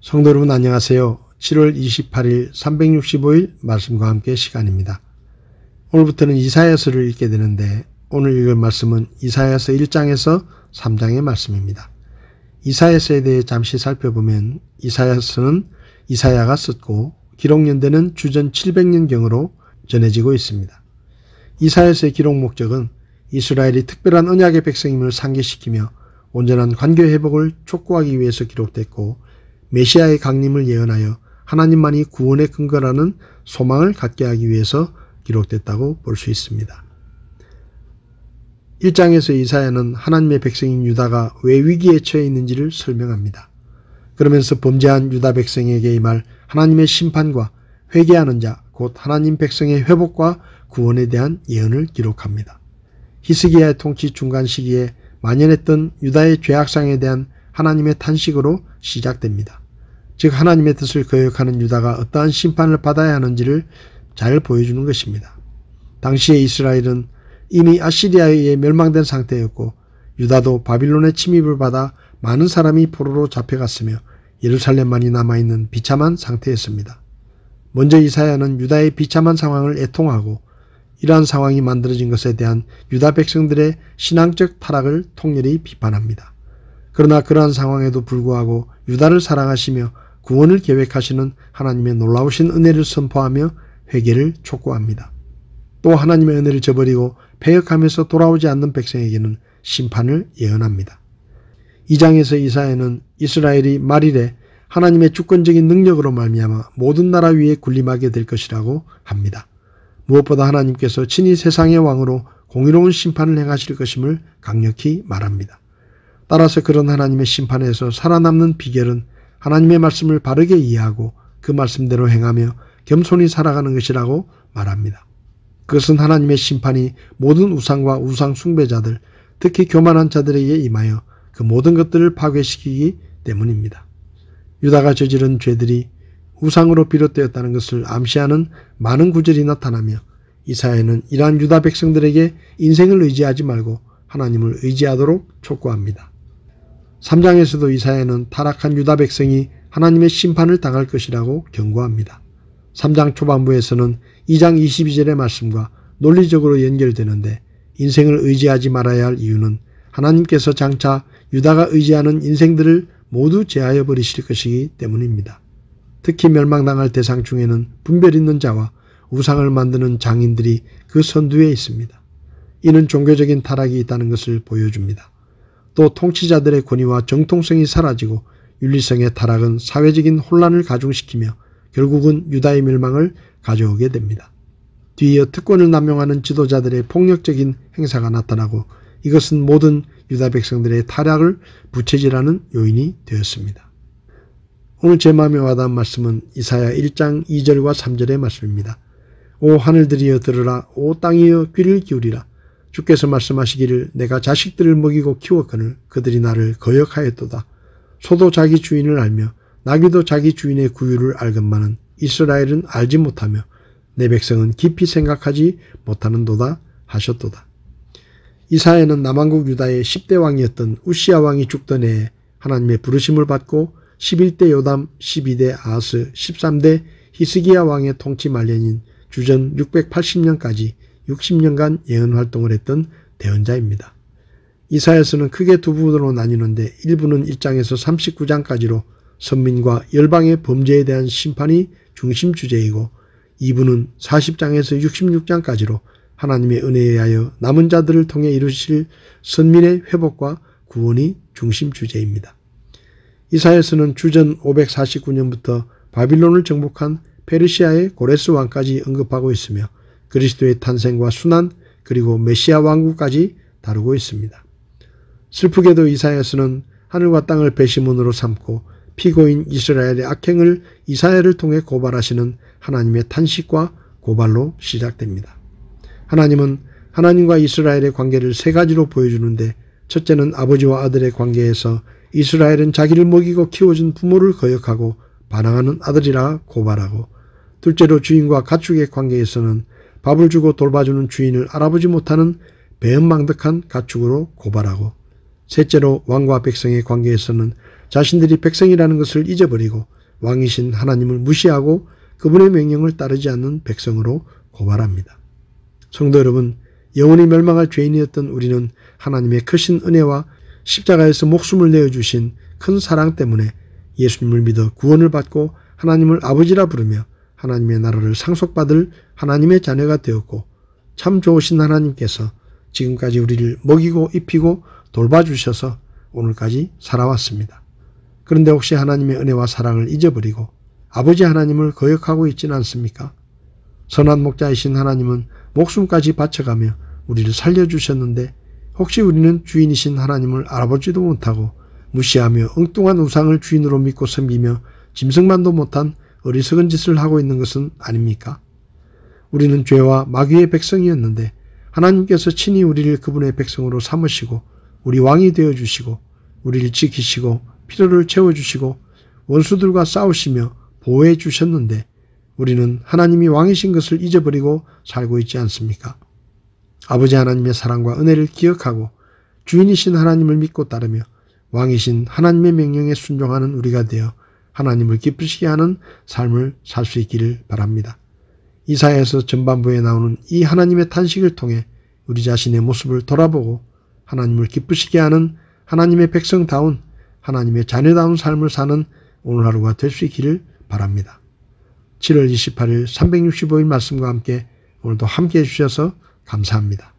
성도 여러분 안녕하세요. 7월 28일 365일 말씀과 함께 시간입니다. 오늘부터는 이사야서를 읽게 되는데 오늘 읽을 말씀은 이사야서 1장에서 3장의 말씀입니다. 이사야서에 대해 잠시 살펴보면 이사야서는 이사야가 썼고 기록 연대는 주전 700년경으로 전해지고 있습니다. 이사야서의 기록 목적은 이스라엘이 특별한 언약의 백성임을 상기시키며 온전한 관계 회복을 촉구하기 위해서 기록됐고 메시아의 강림을 예언하여 하나님만이 구원의 근거라는 소망을 갖게 하기 위해서 기록됐다고 볼 수 있습니다. 1장에서 이사야는 하나님의 백성인 유다가 왜 위기에 처해 있는지를 설명합니다. 그러면서 범죄한 유다 백성에게 임할 하나님의 심판과 회개하는 자, 곧 하나님 백성의 회복과 구원에 대한 예언을 기록합니다. 히스기야의 통치 중간 시기에 만연했던 유다의 죄악상에 대한 하나님의 탄식으로 시작됩니다. 즉 하나님의 뜻을 거역하는 유다가 어떠한 심판을 받아야 하는지를 잘 보여주는 것입니다. 당시의 이스라엘은 이미 아시리아에 의해 멸망된 상태였고 유다도 바빌론의 침입을 받아 많은 사람이 포로로 잡혀갔으며 예루살렘만이 남아있는 비참한 상태였습니다. 먼저 이사야는 유다의 비참한 상황을 애통하고 이러한 상황이 만들어진 것에 대한 유다 백성들의 신앙적 타락을 통렬히 비판합니다. 그러나 그러한 상황에도 불구하고 유다를 사랑하시며 구원을 계획하시는 하나님의 놀라우신 은혜를 선포하며 회개를 촉구합니다. 또 하나님의 은혜를 저버리고 패역하면서 돌아오지 않는 백성에게는 심판을 예언합니다. 2장에서 이사야는 이스라엘이 말일에 하나님의 주권적인 능력으로 말미암아 모든 나라 위에 군림하게 될 것이라고 합니다. 무엇보다 하나님께서 친히 세상의 왕으로 공의로운 심판을 행하실 것임을 강력히 말합니다. 따라서 그런 하나님의 심판에서 살아남는 비결은 하나님의 말씀을 바르게 이해하고 그 말씀대로 행하며 겸손히 살아가는 것이라고 말합니다. 그것은 하나님의 심판이 모든 우상과 우상 숭배자들, 특히 교만한 자들에게 임하여 그 모든 것들을 파괴시키기 때문입니다. 유다가 저지른 죄들이 우상으로 비롯되었다는 것을 암시하는 많은 구절이 나타나며 이사야는 이러한 유다 백성들에게 인생을 의지하지 말고 하나님을 의지하도록 촉구합니다. 3장에서도 이사야는 타락한 유다 백성이 하나님의 심판을 당할 것이라고 경고합니다. 3장 초반부에서는 2장 22절의 말씀과 논리적으로 연결되는데 인생을 의지하지 말아야 할 이유는 하나님께서 장차 유다가 의지하는 인생들을 모두 제하여 버리실 것이기 때문입니다. 특히 멸망당할 대상 중에는 분별 있는 자와 우상을 만드는 장인들이 그 선두에 있습니다. 이는 종교적인 타락이 있다는 것을 보여줍니다. 또 통치자들의 권위와 정통성이 사라지고 윤리성의 타락은 사회적인 혼란을 가중시키며 결국은 유다의 멸망을 가져오게 됩니다. 뒤이어 특권을 남용하는 지도자들의 폭력적인 행사가 나타나고 이것은 모든 유다 백성들의 타락을 부채질하는 요인이 되었습니다. 오늘 제 마음에 와닿은 말씀은 이사야 1장 2절과 3절의 말씀입니다. 오 하늘들이여 들으라, 오 땅이여 귀를 기울이라. 주께서 말씀하시기를 내가 자식들을 먹이고 키웠거늘 그들이 나를 거역하였도다. 소도 자기 주인을 알며 나귀도 자기 주인의 구유를 알건만은 이스라엘은 알지 못하며 내 백성은 깊이 생각하지 못하는도다 하셨도다. 이사야는 남왕국 유다의 10대 왕이었던 우시야 왕이 죽던 해에 하나님의 부르심을 받고 11대 요담, 12대 아하스, 13대 히스기야 왕의 통치 말년인 주전 680년까지 60년간 예언 활동을 했던 대언자입니다. 이사야서는 크게 두 부분으로 나뉘는데 1부는 1장에서 39장까지로 선민과 열방의 범죄에 대한 심판이 중심 주제이고 2부는 40장에서 66장까지로 하나님의 은혜에 의하여 남은 자들을 통해 이루실 선민의 회복과 구원이 중심 주제입니다. 이사야서는 주전 549년부터 바빌론을 정복한 페르시아의 고레스 왕까지 언급하고 있으며 그리스도의 탄생과 순환 그리고 메시아 왕국까지 다루고 있습니다. 슬프게도 이사야서는 하늘과 땅을 배심원으로 삼고 피고인 이스라엘의 악행을 이사야를 통해 고발하시는 하나님의 탄식과 고발로 시작됩니다. 하나님은 하나님과 이스라엘의 관계를 세 가지로 보여주는데 첫째는 아버지와 아들의 관계에서 이스라엘은 자기를 먹이고 키워준 부모를 거역하고 반항하는 아들이라 고발하고, 둘째로 주인과 가축의 관계에서는 밥을 주고 돌봐주는 주인을 알아보지 못하는 배은망덕한 가축으로 고발하고, 셋째로 왕과 백성의 관계에서는 자신들이 백성이라는 것을 잊어버리고 왕이신 하나님을 무시하고 그분의 명령을 따르지 않는 백성으로 고발합니다. 성도 여러분, 영원히 멸망할 죄인이었던 우리는 하나님의 크신 은혜와 십자가에서 목숨을 내어주신 큰 사랑 때문에 예수님을 믿어 구원을 받고 하나님을 아버지라 부르며 하나님의 나라를 상속받을 하나님의 자녀가 되었고, 참 좋으신 하나님께서 지금까지 우리를 먹이고 입히고 돌봐주셔서 오늘까지 살아왔습니다. 그런데 혹시 하나님의 은혜와 사랑을 잊어버리고 아버지 하나님을 거역하고 있지는 않습니까? 선한 목자이신 하나님은 목숨까지 바쳐가며 우리를 살려주셨는데, 혹시 우리는 주인이신 하나님을 알아보지도 못하고 무시하며 엉뚱한 우상을 주인으로 믿고 섬기며 짐승만도 못한 어리석은 짓을 하고 있는 것은 아닙니까? 우리는 죄와 마귀의 백성이었는데 하나님께서 친히 우리를 그분의 백성으로 삼으시고 우리 왕이 되어주시고 우리를 지키시고 필요를 채워주시고 원수들과 싸우시며 보호해 주셨는데, 우리는 하나님이 왕이신 것을 잊어버리고 살고 있지 않습니까? 아버지 하나님의 사랑과 은혜를 기억하고 주인이신 하나님을 믿고 따르며 왕이신 하나님의 명령에 순종하는 우리가 되어 하나님을 기쁘시게 하는 삶을 살 수 있기를 바랍니다. 이사야에서 전반부에 나오는 이 하나님의 탄식을 통해 우리 자신의 모습을 돌아보고 하나님을 기쁘시게 하는 하나님의 백성다운 하나님의 자녀다운 삶을 사는 오늘 하루가 될 수 있기를 바랍니다. 7월 28일 365일 말씀과 함께 오늘도 함께 해주셔서 감사합니다.